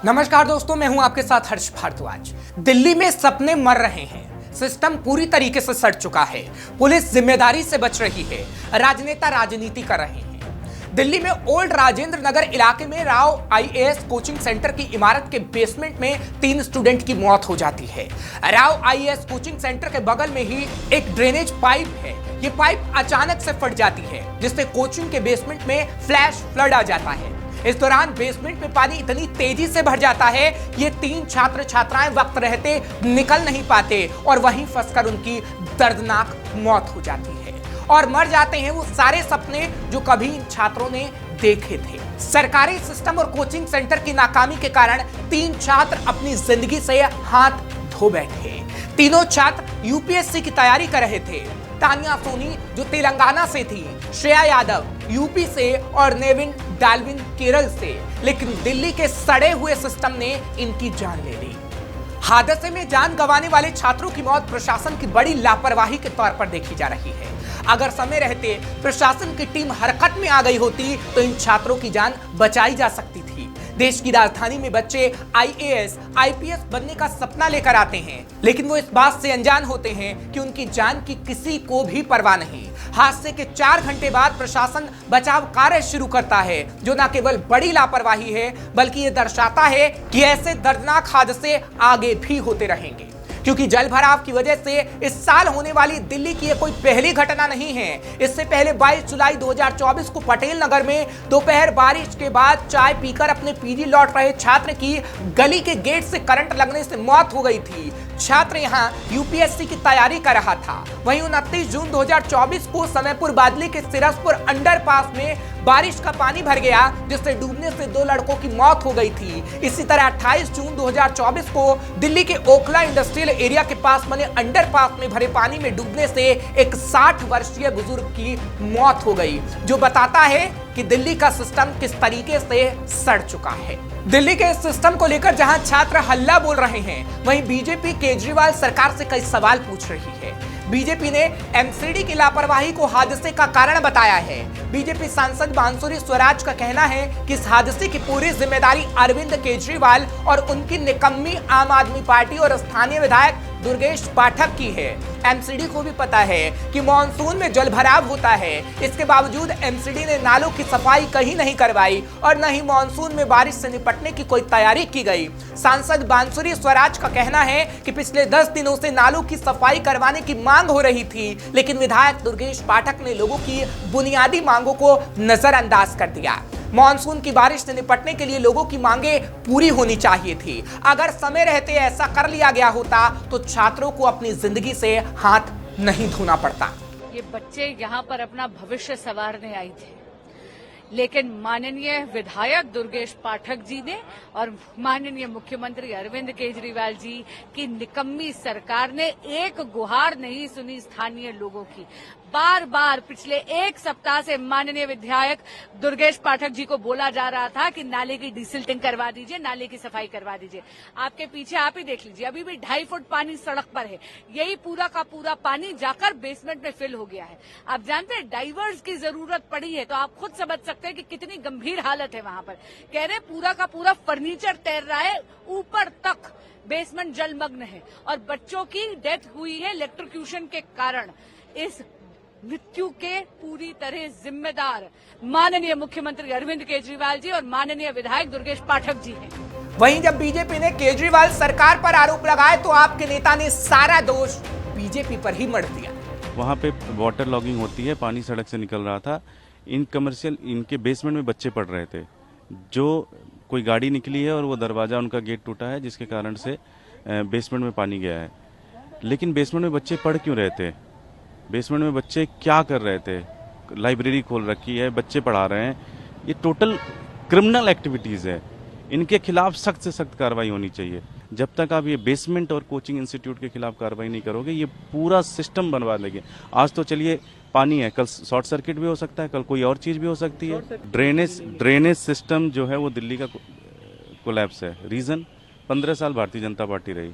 नमस्कार दोस्तों, मैं हूं आपके साथ हर्ष भारद्वाज। दिल्ली में सपने मर रहे हैं, सिस्टम पूरी तरीके से सड़ चुका है, पुलिस जिम्मेदारी से बच रही है, राजनेता राजनीति कर रहे हैं। दिल्ली में ओल्ड राजेंद्र नगर इलाके में राव आईएएस कोचिंग सेंटर की इमारत के बेसमेंट में 3 स्टूडेंट की मौत हो जाती है। राव आईएएस कोचिंग सेंटर के बगल में ही एक ड्रेनेज पाइप है। ये पाइप अचानक से फट जाती है, जिससे कोचिंग के बेसमेंट में फ्लैश फ्लड आ जाता है। इस दौरान बेसमेंट में पानी इतनी तेजी से भर जाता है, ये 3 छात्र छात्राएं वक्त रहते निकल नहीं पाते और वहीं फंसकर उनकी दर्दनाक मौत हो जाती है। और मर जाते हैं वो सारे सपने जो कभी इन छात्रों ने देखे थे। सरकारी सिस्टम और कोचिंग सेंटर की नाकामी के कारण 3 छात्र अपनी जिंदगी से हाथ धो बैठे। तीनों छात्र यूपीएससी की तैयारी कर रहे थे। तानिया सोनी जो तेलंगाना से थी, श्रेया यादव यूपी से और नेविन डाल्विन केरल से, लेकिन दिल्ली के सड़े हुए सिस्टम ने इनकी जान ले ली। हादसे में जान गंवाने वाले छात्रों की मौत प्रशासन की बड़ी लापरवाही के तौर पर देखी जा रही है। अगर समय रहते प्रशासन की टीम हरकत में आ गई होती तो इन छात्रों की जान बचाई जा सकती थी। देश की राजधानी में बच्चे आईएएस, आईपीएस बनने का सपना लेकर आते हैं, लेकिन वो इस बात से अनजान होते हैं कि उनकी जान की किसी को भी परवाह नहीं। हादसे के 4 घंटे बाद प्रशासन बचाव कार्य शुरू करता है, जो न केवल बड़ी लापरवाही है बल्कि ये दर्शाता है कि ऐसे दर्दनाक हादसे आगे भी होते रहेंगे। क्योंकि जल भराव की वजह से इस साल होने वाली दिल्ली की ये कोई पहली घटना नहीं है। इससे पहले 22 जुलाई 2024 को पटेल नगर में दोपहर बारिश के बाद चाय पीकर अपने पीजी लौट रहे छात्र की गली के गेट से करंट लगने से मौत हो गई थी। छात्र यहां यूपीएससी की तैयारी कर रहा था। वहीं 29 जून 2024 को समयपुर बादली के सिरसपुर अंडरपास में बारिश का पानी भर गया, जिससे डूबने से 2 लड़कों की मौत हो गई थी। इसी तरह 28 जून 2024 को दिल्ली के ओखला इंडस्ट्रियल एरिया के पास बने अंडरपास में भरे पानी में डूबने से एक 60 वर्षीय बुजुर्ग की मौत हो गई, जो बताता है कि दिल्ली का सिस्टम किस तरीके से सड़ चुका है। दिल्ली के इस सिस्टम को लेकर जहां छात्र हल्ला बोल रहे हैं, वहीं बीजेपी केजरीवाल सरकार से कई सवाल पूछ रही है। बीजेपी ने एमसीडी की लापरवाही को हादसे का कारण बताया है। बीजेपी सांसद बांसुरी स्वराज का कहना है कि इस हादसे की पूरी जिम्मेदारी अरविंद केजरीवाल और उनकी निकम्मी आम आदमी पार्टी और स्थानीय विधायक दुर्गेश पाठक की है। एमसीडी को भी पता है कि मॉनसून में जल भराव होता है, इसके बावजूद एमसीडी ने नालों की सफाई कहीं नहीं करवाई और न ही मॉनसून में बारिश से निपटने की कोई तैयारी की गई। सांसद बांसुरी स्वराज का कहना है कि पिछले 10 दिनों से नालों की सफाई करवाने की मांग हो रही थी, लेकिन विधायक दुर्गेश पाठक ने लोगों की बुनियादी मांगों को नजरअंदाज कर दिया। मॉनसून की बारिश से निपटने के लिए लोगों की मांगें पूरी होनी चाहिए थी। अगर समय रहते ऐसा कर लिया गया होता तो छात्रों को अपनी जिंदगी से हाथ नहीं धोना पड़ता। ये बच्चे यहाँ पर अपना भविष्य संवारने आए थे, लेकिन माननीय विधायक दुर्गेश पाठक जी ने और माननीय मुख्यमंत्री अरविंद केजरीवाल जी की निकम्मी सरकार ने एक गुहार नहीं सुनी स्थानीय लोगों की। बार बार पिछले 1 सप्ताह से माननीय विधायक दुर्गेश पाठक जी को बोला जा रहा था कि नाले की डिसिल्टिंग करवा दीजिए, नाले की सफाई करवा दीजिए। आपके पीछे आप ही देख लीजिए, अभी भी 2.5 फुट पानी सड़क पर है। यही पूरा का पूरा पानी जाकर बेसमेंट में फिल हो गया है। आप जानते हैं डाइवर्स की जरूरत पड़ी है, तो आप खुद समझ सकते हैं कि कितनी गंभीर हालत है वहां पर। कह रहे पूरा का पूरा फर्नीचर तैर रहा है, ऊपर तक बेसमेंट जलमग्न है और बच्चों की डेथ हुई है इलेक्ट्रोक्यूशन के कारण। इस मृत्यु के पूरी तरह जिम्मेदार माननीय मुख्यमंत्री अरविंद केजरीवाल जी और माननीय विधायक दुर्गेश पाठक जी हैं। वहीं जब बीजेपी ने केजरीवाल सरकार पर आरोप लगाए तो आपके नेता ने सारा दोष बीजेपी पर ही मढ़ दिया। वहाँ पे वाटर लॉगिंग होती है, पानी सड़क से निकल रहा था। इन कमर्शियल इनके बेसमेंट में बच्चे पढ़ रहे थे, जो कोई गाड़ी निकली है और वो दरवाजा उनका गेट टूटा है, जिसके कारण से बेसमेंट में पानी गया है। लेकिन बेसमेंट में बच्चे पढ़ क्यों रहे थे? बेसमेंट में बच्चे क्या कर रहे थे? लाइब्रेरी खोल रखी है, बच्चे पढ़ा रहे हैं। ये टोटल क्रिमिनल एक्टिविटीज़ है। इनके खिलाफ सख्त से सख्त कार्रवाई होनी चाहिए। जब तक आप ये बेसमेंट और कोचिंग इंस्टीट्यूट के खिलाफ कार्रवाई नहीं करोगे, ये पूरा सिस्टम बनवा लेंगे। आज तो चलिए पानी है, कल शॉर्ट सर्किट भी हो सकता है, कल कोई और चीज़ भी हो सकती है। ड्रेनेज सिस्टम जो है वो दिल्ली का कोलैप्स है। रीज़न 15 साल भारतीय जनता पार्टी रही।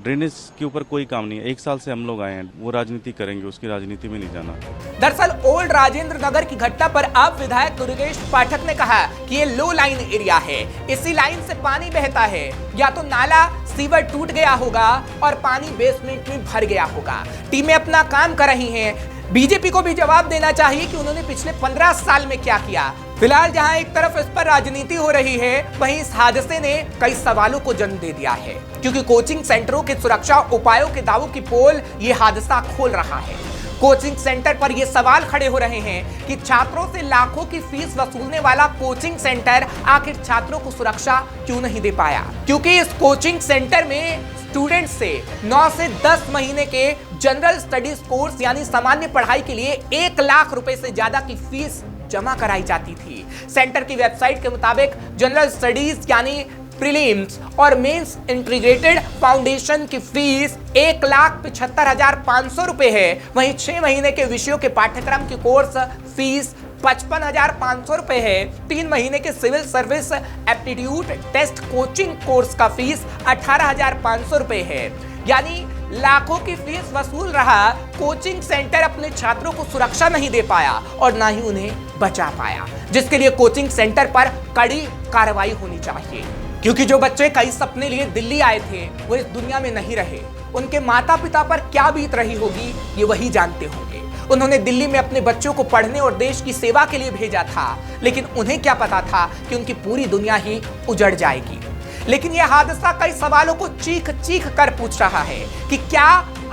ड्रेनेज के ऊपर कोई काम नहीं है। 1 साल से हम लोग आए हैं, वो राजनीति करेंगे, उसकी राजनीति में नहीं जाना। दरअसल ओल्ड राजेंद्र नगर की घटना पर अब विधायक दुर्गेश पाठक ने कहा कि ये लो लाइन एरिया है, इसी लाइन से पानी बहता है, या तो नाला सीवर टूट गया होगा और पानी बेसमेंट में भर गया होगा। टीमें अपना काम कर रही हैं। बीजेपी को भी जवाब देना चाहिए कि उन्होंने पिछले 15 साल में क्या किया। फिलहाल जहां एक तरफ इस पर राजनीति हो रही है, वहीं इस हादसे ने कई सवालों को जन्म दे दिया है, क्योंकि कोचिंग सेंटरों के सुरक्षा उपायों के दावों की पोल ये हादसा खोल रहा है। कोचिंग सेंटर पर ये सवाल खड़े हो रहे हैं कि छात्रों से लाखों की फीस वसूलने वाला कोचिंग सेंटर आखिर छात्रों को सुरक्षा क्यों नहीं दे पाया, क्योंकि इस कोचिंग सेंटर में स्टूडेंट से 9 से 10 महीने के जनरल स्टडीज कोर्स यानी सामान्य पढ़ाई के लिए 1 लाख रुपए से ज्यादा की फीस जमा कराई जाती थी। सेंटर की वेबसाइट के मुताबिक जनरल स्टडीज यानी प्रीलिम्स और मेंस इंटीग्रेटेड फाउंडेशन की फीस 1,75,500 रुपए है। वहीं 6 महीने के विषयों के पाठ्यक्रम की कोर्स फीस 55,500 रुपए है। 3 महीने के civil service aptitude test coaching course का फीस 18,500 रुपए है। यानी लाखों की फीस वसूल रहा कोचिंग सेंटर अपने छात्रों को सुरक्षा नहीं दे पाया और ना ही उन्हें बचा पाया, जिसके लिए कोचिंग सेंटर पर कड़ी कार्रवाई होनी चाहिए। क्योंकि जो बच्चे कई सपने लिए दिल्ली आए थे वो इस दुनिया में नहीं रहे। उनके माता पिता पर क्या बीत रही होगी ये वही जानते होंगे। उन्होंने दिल्ली में अपने बच्चों को पढ़ने और देश की सेवा के लिए भेजा था, लेकिन उन्हें क्या पता था कि उनकी पूरी दुनिया ही उजड़ जाएगी। लेकिन यह हादसा कई सवालों को चीख चीख कर पूछ रहा है कि क्या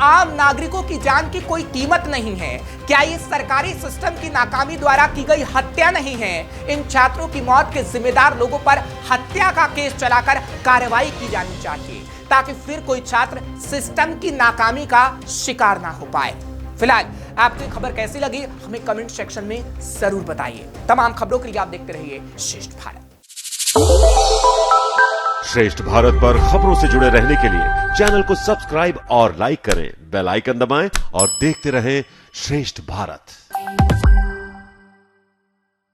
आम नागरिकों की जान की कोई कीमत नहीं है? क्या ये सरकारी सिस्टम की नाकामी द्वारा की गई हत्या नहीं है? इन छात्रों की मौत के जिम्मेदार लोगों पर हत्या का केस चलाकर कार्रवाई की जानी चाहिए, ताकि फिर कोई छात्र सिस्टम की नाकामी का शिकार ना हो पाए। फिलहाल आपको खबर कैसी लगी हमें कमेंट सेक्शन में जरूर बताइए। तमाम खबरों के लिए आप देखते रहिए श्रेष्ठ भारत। श्रेष्ठ भारत पर खबरों से जुड़े रहने के लिए चैनल को सब्सक्राइब और लाइक करें, बेल आइकन दबाएं और देखते रहें श्रेष्ठ भारत।